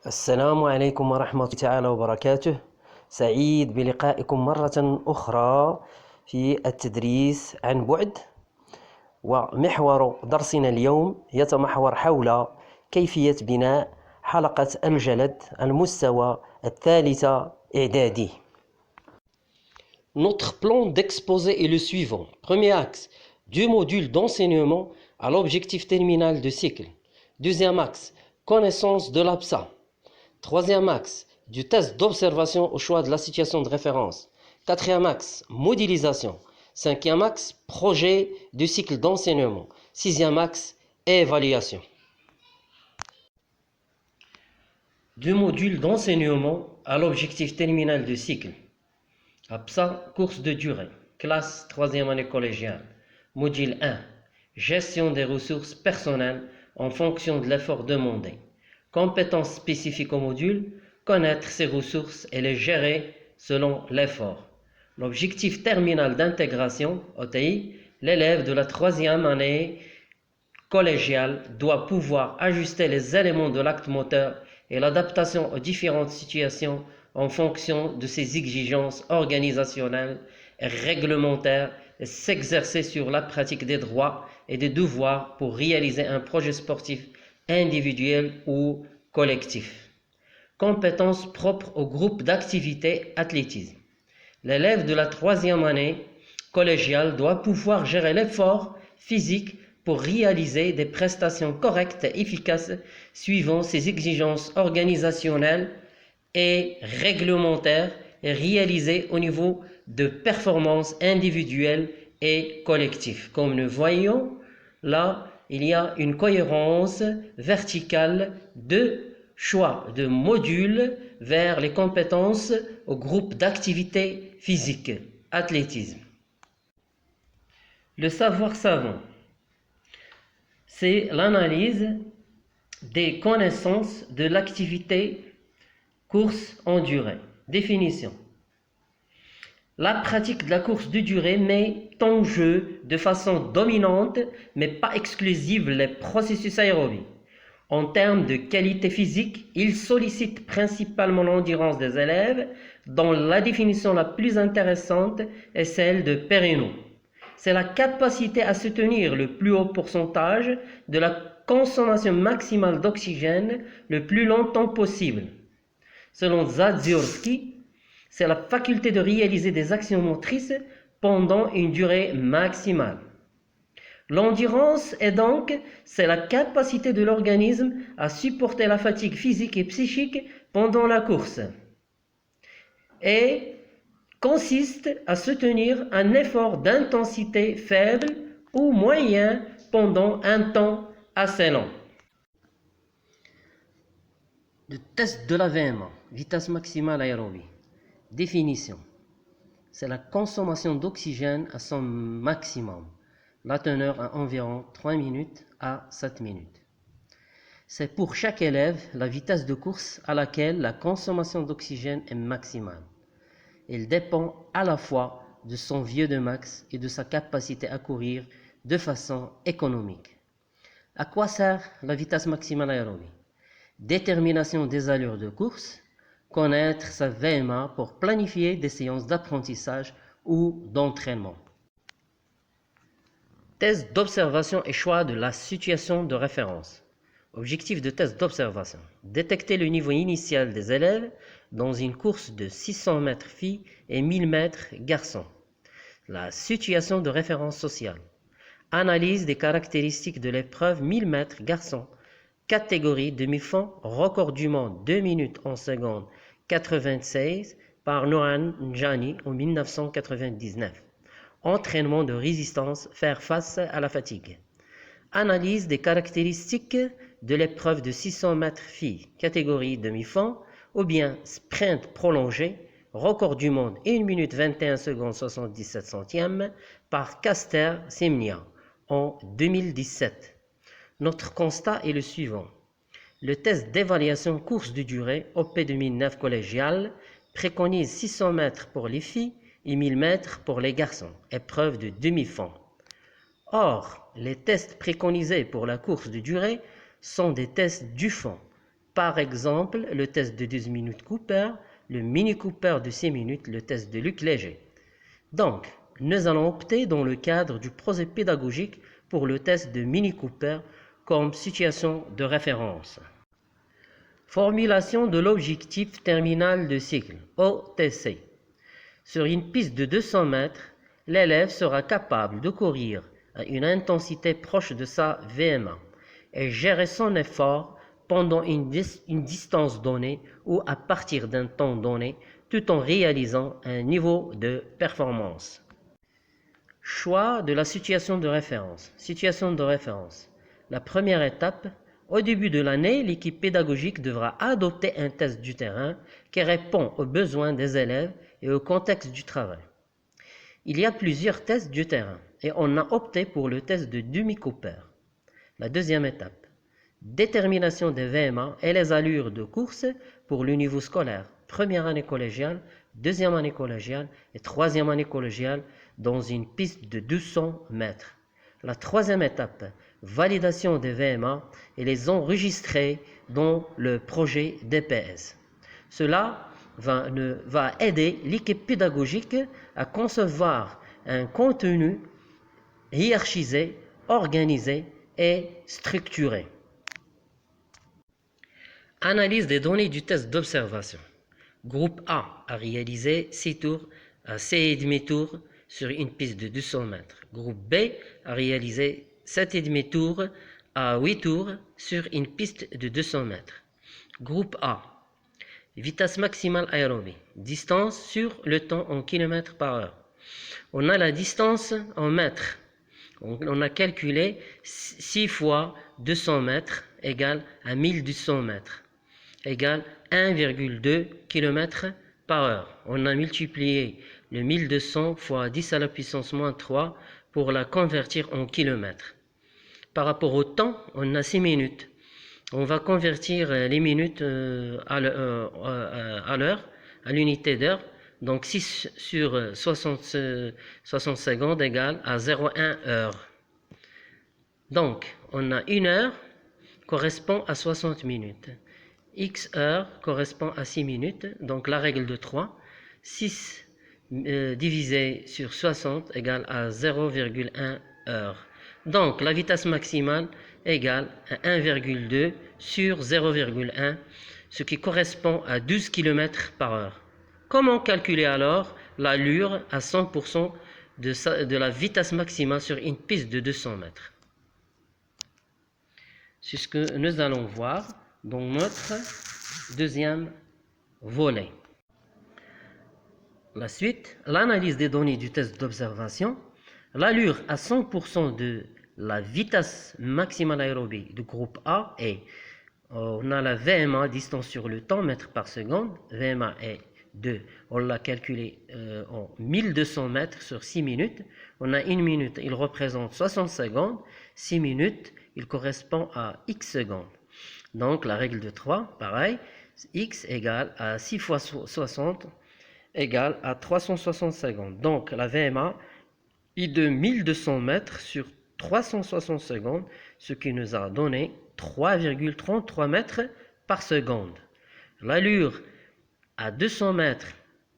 السلام عليكم ورحمة الله تعالى وبركاته. سعيد بلقائكم مرة أخرى في التدريس عن بعد، ومحور درسنا اليوم يتمحور حول كيفية بناء حلقة الجلد المستوى الثالثة إعدادي. Notre plan d'exposé est le suivant. Premier axe, du module d'enseignement à l'objectif terminal de cycle. Deuxième axe, connaissance de l'APSA. Troisième axe, du test d'observation au choix de la situation de référence. Quatrième axe, modélisation. Cinquième axe, projet de cycle d'enseignement. Sixième axe, évaluation. Du module d'enseignement à l'objectif terminal de cycle. APSA, course de durée. Classe 3e année collégiale. Module 1, gestion des ressources personnelles en fonction de l'effort demandé. Compétences spécifiques au module, connaître ses ressources et les gérer selon l'effort. L'objectif terminal d'intégration, OTI, l'élève de la 3e année collégiale doit pouvoir ajuster les éléments de l'acte moteur et l'adaptation aux différentes situations en fonction de ses exigences organisationnelles et réglementaires et s'exercer sur la pratique des droits et des devoirs pour réaliser un projet sportif individuel ou collectif. Compétences propres au groupe d'activité athlétisme. L'élève de la 3e année collégiale doit pouvoir gérer l'effort physique pour réaliser des prestations correctes et efficaces suivant ses exigences organisationnelles et réglementaires et réalisées au niveau de performances individuelles et collectives. Comme nous voyons, là, il y a une cohérence verticale de choix de modules vers les compétences au groupe d'activité physique, athlétisme. Le savoir savant, c'est l'analyse des connaissances de l'activité course en durée. Définition. La pratique de la course de durée met en jeu de façon dominante, mais pas exclusive, les processus aérobies. En termes de qualité physique, il sollicite principalement l'endurance des élèves, dont la définition la plus intéressante est celle de Perrineau. C'est la capacité à soutenir le plus haut pourcentage de la consommation maximale d'oxygène le plus longtemps possible. Selon Zadziorski, c'est la faculté de réaliser des actions motrices pendant une durée maximale. L'endurance est donc, c'est la capacité de l'organisme à supporter la fatigue physique et psychique pendant la course et consiste à soutenir un effort d'intensité faible ou moyen pendant un temps assez long. Le test de la VMA, vitesse maximale aérobie. Définition. C'est la consommation d'oxygène à son maximum. La teneur à environ 3 minutes à 7 minutes. C'est pour chaque élève la vitesse de course à laquelle la consommation d'oxygène est maximale. Elle dépend à la fois de son VO2 max et de sa capacité à courir de façon économique. À quoi sert la vitesse maximale aérobie? Détermination des allures de course, connaître sa VMA pour planifier des séances d'apprentissage ou d'entraînement. Test d'observation et choix de la situation de référence. Objectif de test d'observation. Détecter le niveau initial des élèves dans une course de 600 mètres filles et 1000 mètres garçons. La situation de référence sociale. Analyse des caractéristiques de l'épreuve 1000 mètres garçons. Catégorie demi-fond, record du monde 2 minutes en seconde 96 par Nohan Njani en 1999. Entraînement de résistance, faire face à la fatigue. Analyse des caractéristiques de l'épreuve de 600 mètres filles, catégorie demi-fond, ou bien sprint prolongé, record du monde 1 minute 21 secondes 77 centièmes par Caster Semnia en 2017. Notre constat est le suivant. Le test d'évaluation course de durée OP 2009 collégial préconise 600 mètres pour les filles et 1000 mètres pour les garçons, épreuve de demi-fond. Or, les tests préconisés pour la course de durée sont des tests du fond, par exemple le test de 12 minutes Cooper, le Mini Cooper de 6 minutes, le test de Luc Léger. Donc, nous allons opter dans le cadre du projet pédagogique pour le test de Mini Cooper comme situation de référence. Formulation de l'objectif terminal de cycle, OTC. Sur une piste de 200 mètres, l'élève sera capable de courir à une intensité proche de sa VMA et gérer son effort pendant une distance donnée ou à partir d'un temps donné, tout en réalisant un niveau de performance. Choix de la situation de référence. Situation de référence. La première étape, au début de l'année, l'équipe pédagogique devra adopter un test du terrain qui répond aux besoins des élèves et au contexte du travail. Il y a plusieurs tests du terrain et on a opté pour le test de demi-Cooper. La deuxième étape, détermination des VMA et les allures de course pour le niveau scolaire, première année collégiale, deuxième année collégiale et troisième année collégiale dans une piste de 200 mètres. La troisième étape, validation des VMA et les enregistrer dans le projet DPS. Cela va aider l'équipe pédagogique à concevoir un contenu hiérarchisé, organisé et structuré. Analyse des données du test d'observation. Groupe A a réalisé 6 tours à 6,5 tours sur une piste de 200 mètres. Groupe B a réalisé 7,5 tours à 8 tours sur une piste de 200 mètres. Groupe A, vitesse maximale aérobie, distance sur le temps en km par heure. On a la distance en mètres. On a calculé 6 fois 200 mètres égale à 1200 mètres, égale 1,2 km par heure. On a multiplié le 1200 fois 10 à la puissance moins 3 pour la convertir en kilomètres. Par rapport au temps, on a 6 minutes. On va convertir les minutes à l'heure, à l'unité d'heure. Donc 6 sur 60 secondes égale à 0,1 heure. Donc on a 1 heure correspond à 60 minutes. X heures correspond à 6 minutes. Donc la règle de 3. 6 divisé sur 60 égale à 0,1 heure. Donc la vitesse maximale égale à 1,2 sur 0,1, ce qui correspond à 12 km par heure. Comment calculer alors l'allure à 100% de la vitesse maximale sur une piste de 200 mètres? C'est ce que nous allons voir dans notre deuxième volet. La suite, l'analyse des données du test d'observation. L'allure à 100% de la vitesse maximale aérobie du groupe A est, on a la VMA, distance sur le temps, mètres par seconde. VMA est 2. On l'a calculé en 1200 mètres sur 6 minutes. On a 1 minute, il représente 60 secondes. 6 minutes, il correspond à X secondes. Donc la règle de 3, pareil, X égale à 6 fois 60 égale à 360 secondes. Donc la VMA est de 1200 mètres sur 360 secondes, ce qui nous a donné 3,33 mètres par seconde. L'allure à 200 mètres,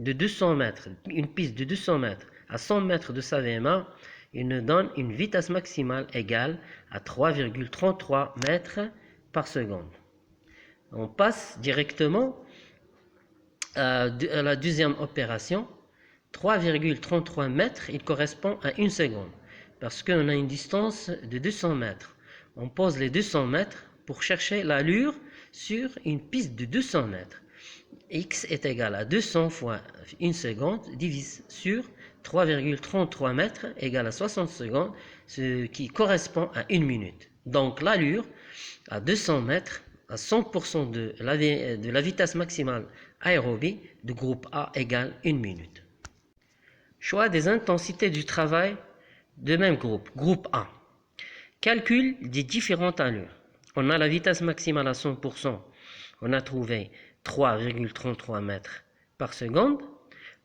une piste de 200 mètres à 100 mètres de sa VMA, il nous donne une vitesse maximale égale à 3,33 mètres par seconde. On passe directement à la deuxième opération. 3,33 mètres, il correspond à 1 seconde, parce qu'on a une distance de 200 mètres. On pose les 200 mètres pour chercher l'allure sur une piste de 200 mètres. X est égal à 200 fois 1 seconde divise sur 3,33 mètres égale à 60 secondes, ce qui correspond à 1 minute. Donc l'allure à 200 mètres à 100% de la vitesse maximale aérobie du groupe A égale 1 minute. Choix des intensités du travail de même groupe. Groupe A. Calcul des différentes allures. On a la vitesse maximale à 100%. On a trouvé 3,33 mètres par seconde.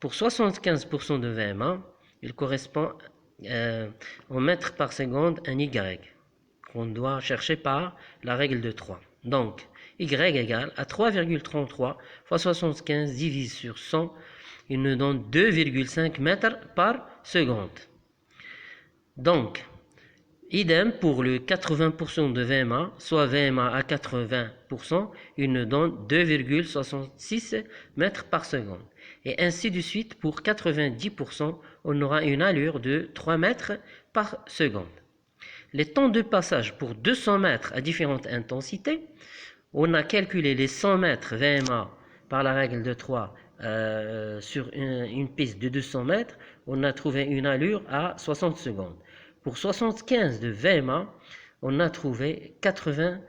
Pour 75% de VMA, il correspond en mètres par seconde un Y qu'on doit chercher par la règle de 3. Donc, y égale à 3,33 fois 75 divisé sur 100, il nous donne 2,5 mètres par seconde. Donc, idem pour le 80% de VMA, soit VMA à 80%, il nous donne 2,66 mètres par seconde. Et ainsi de suite, pour 90%, on aura une allure de 3 mètres par seconde. Les temps de passage pour 200 mètres à différentes intensités, on a calculé les 100 mètres VMA par la règle de 3 sur une piste de 200 mètres, on a trouvé une allure à 60 secondes. Pour 75 de VMA, on a trouvé 80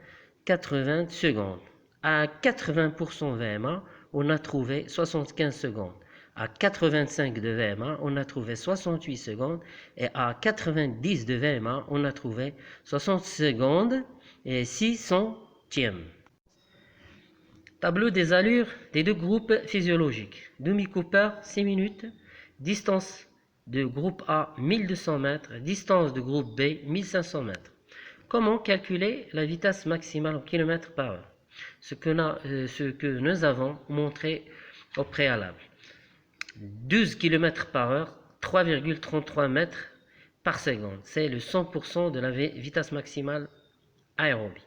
secondes. À 80% VMA, on a trouvé 75 secondes. À 85 de VMA, on a trouvé 68 secondes. Et à 90 de VMA, on a trouvé 60 secondes et 6 centièmes. Tableau des allures des deux groupes physiologiques. Demi Cooper, 6 minutes. Distance de groupe A, 1200 mètres. Distance de groupe B, 1500 mètres. Comment calculer la vitesse maximale en km par heure? Ce que nous avons montré au préalable. 12 km par heure, 3,33 mètres par seconde. C'est le 100% de la vitesse maximale aérobie.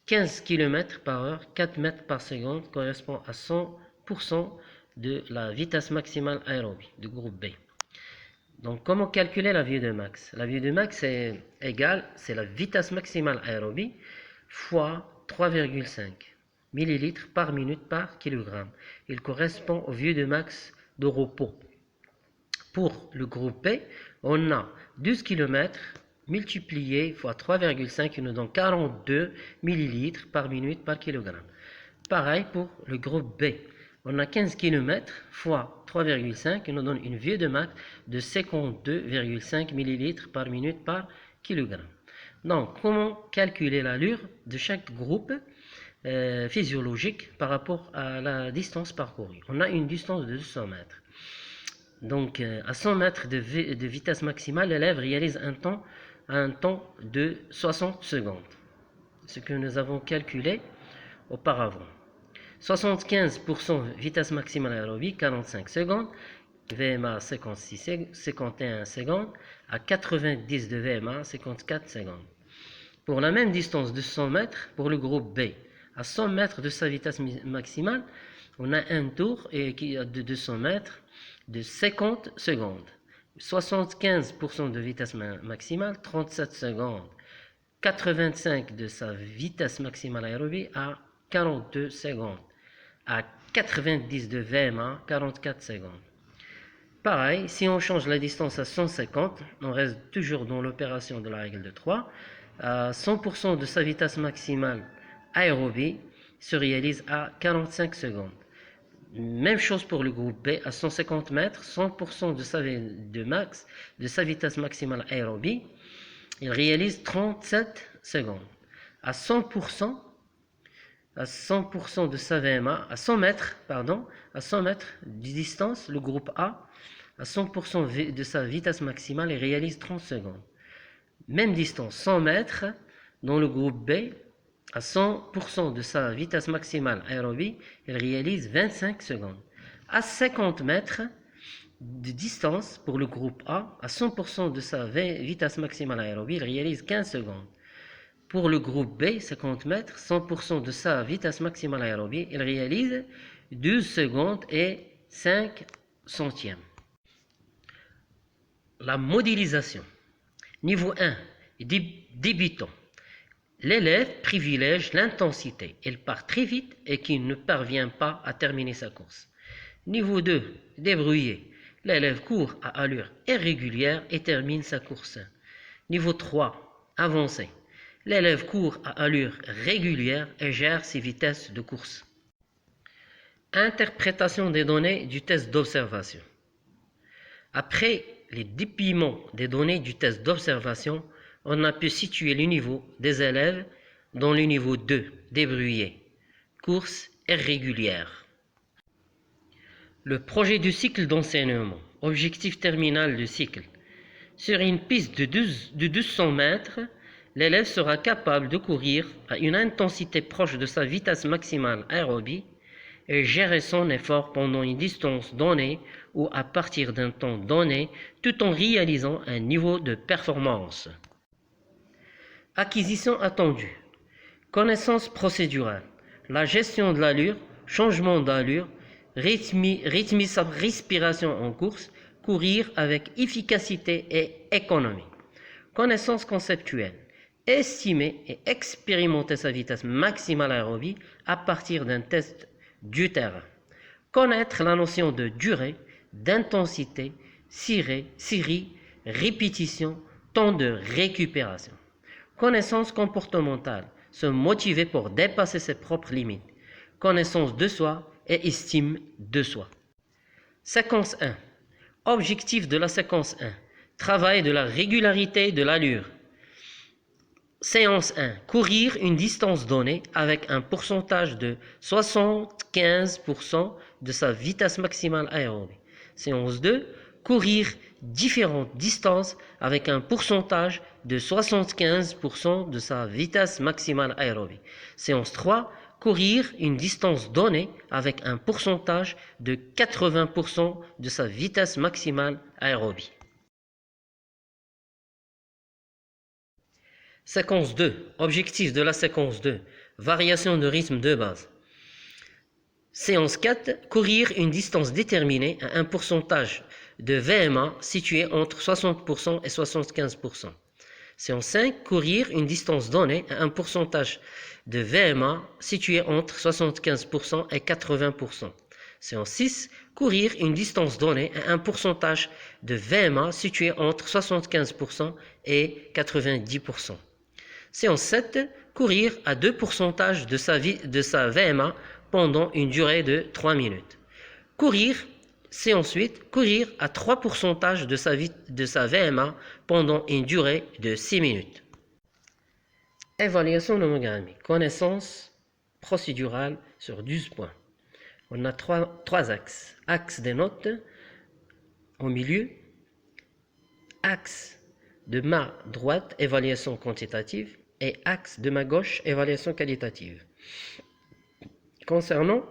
15 km par heure, 4 mètres par seconde correspond à 100% de la vitesse maximale aérobie du groupe B. Donc, comment calculer la VO2 max? La VO2 max est égale, c'est la vitesse maximale aérobie fois 3,5 ml par minute par kilogramme. Il correspond au VO2 max de repos. Pour le groupe B, on a 12 km multiplié fois 3,5, qui nous donne 42 ml par minute par kilogramme. Pareil pour le groupe B. On a 15 km fois 3,5 qui nous donne une VO2 max de 52,5 ml par minute par kilogramme. Donc, comment calculer l'allure de chaque groupe physiologique par rapport à la distance parcourue? On a une distance de 200 mètres. Donc, à 100 mètres de vitesse maximale, l'élève réalise un temps de 60 secondes. Ce que nous avons calculé auparavant. 75% vitesse maximale aérobie, 45 secondes. VMA 51 secondes. À 90 de VMA, 54 secondes. Pour la même distance de 100 mètres, pour le groupe B, à 100 mètres de sa vitesse maximale, on a un tour de 200 mètres de 50 secondes. 75% de vitesse maximale, 37 secondes. 85 de sa vitesse maximale aérobie à 42 secondes. À 90 de VMA, 44 secondes. Pareil, si on change la distance à 150, on reste toujours dans l'opération de la règle de 3. À 100% de sa vitesse maximale aérobie se réalise à 45 secondes. Même chose pour le groupe B, à 150 mètres, 100% de sa vitesse maximale aérobie, il réalise 37 secondes. À 100% de sa VMA, à 100 mètres de distance, le groupe A, à 100% de sa vitesse maximale, il réalise 30 secondes. Même distance, 100 mètres, dans le groupe B, à 100% de sa vitesse maximale aérobie, il réalise 25 secondes. À 50 mètres de distance pour le groupe A, à 100% de sa vitesse maximale aérobie, il réalise 15 secondes. Pour le groupe B, 50 mètres, 100% de sa vitesse maximale aérobie, il réalise 12 secondes et 5 centièmes. La modélisation. Niveau 1, débutant. L'élève privilège l'intensité. Il part très vite et qui ne parvient pas à terminer sa course. Niveau 2, débrouillé. L'élève court à allure irrégulière et termine sa course. Niveau 3, avancé. L'élève court à allure régulière et gère ses vitesses de course. Interprétation des données du test d'observation. Après les dépouillements des données du test d'observation, on a pu situer le niveau des élèves dans le niveau 2, débrouillé, course irrégulière. Le projet du cycle d'enseignement, objectif terminal du cycle. Sur une piste de 1200 mètres, l'élève sera capable de courir à une intensité proche de sa vitesse maximale aérobie et gérer son effort pendant une distance donnée ou à partir d'un temps donné, tout en réalisant un niveau de performance. Acquisition attendue. Connaissance procédurale. La gestion de l'allure, changement d'allure, rythmer sa respiration en course, courir avec efficacité et économie. Connaissance conceptuelle. Estimer et expérimenter sa vitesse maximale aérobie à partir d'un test du terrain. Connaître la notion de durée, d'intensité, série, répétition, temps de récupération. Connaissance comportementale, se motiver pour dépasser ses propres limites. Connaissance de soi et estime de soi. Séquence 1. Objectif de la séquence 1. Travail de la régularité de l'allure. Séance 1. Courir une distance donnée avec un pourcentage de 75% de sa vitesse maximale aérobie. Séance 2. Courir différentes distances avec un pourcentage de 75% de sa vitesse maximale aérobie. Séance 3. Courir une distance donnée avec un pourcentage de 80% de sa vitesse maximale aérobie. Séquence 2. Objectif de la séquence 2. Variation de rythme de base. Séance 4. Courir une distance déterminée à un pourcentage de VMA situé entre 60% et 75%. Séance 5. Courir une distance donnée à un pourcentage de VMA situé entre 75% et 80%. Séance 6. Courir une distance donnée à un pourcentage de VMA situé entre 75% et 90%. Séance 7. Courir à 2% de sa VMA pendant une durée de 3 minutes. Séance 8. Courir à 3% de sa VMA pendant une durée de 6 minutes. Évaluation nomogrammique. Connaissance procédurale sur 12 points. On a trois axes. Axe des notes au milieu. Axe de ma droite, évaluation quantitative. Et axe de ma gauche, évaluation qualitative. Concernant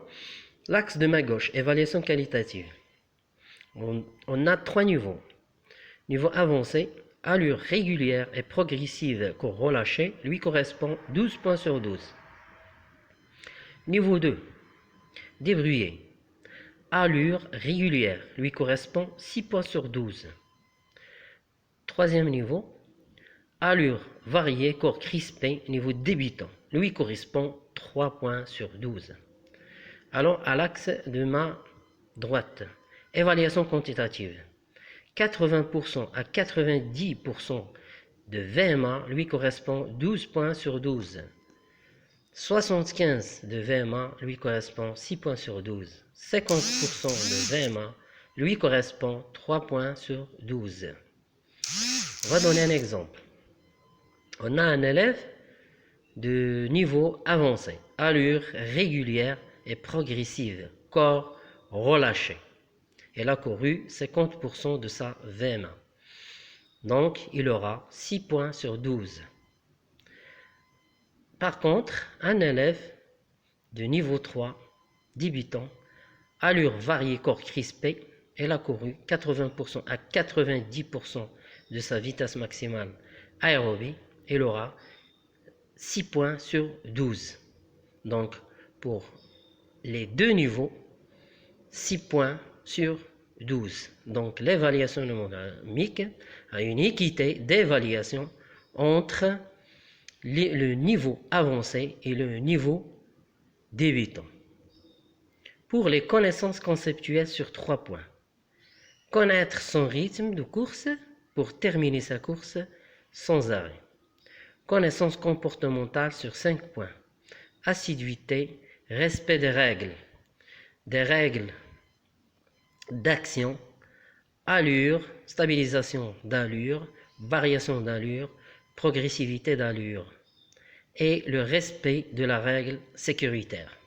l'axe de ma gauche, évaluation qualitative, on a 3 niveaux. Niveau avancé, allure régulière et progressive cours relâché, lui correspond 12 points sur 12. Niveau 2, débrouillé, allure régulière, lui correspond 6 points sur 12. Troisième niveau, allure variée, corps crispé, niveau débutant, lui correspond 3 points sur 12. Allons à l'axe de ma droite. Évaluation quantitative. 80% à 90% de VMA lui correspond 12 points sur 12. 75 de VMA lui correspond 6 points sur 12. 50% de VMA lui correspond 3 points sur 12. On va donner un exemple. On a un élève de niveau avancé, allure régulière et progressive, corps relâché. Elle a couru 50% de sa VMA. Donc, il aura 6 points sur 12. Par contre, un élève de niveau 3, débutant, allure variée, corps crispé, elle a couru 80% à 90% de sa vitesse maximale aérobie. Elle aura 6 points sur 12. Donc, pour les deux niveaux, 6 points sur 12. Donc, l'évaluation nomogrammique a une équité d'évaluation entre le niveau avancé et le niveau débutant. Pour les connaissances conceptuelles sur 3 points. Connaître son rythme de course pour terminer sa course sans arrêt. Connaissance comportementale sur 5 points. Assiduité, respect des règles d'action, allure, stabilisation d'allure, variation d'allure, progressivité d'allure et le respect de la règle sécuritaire.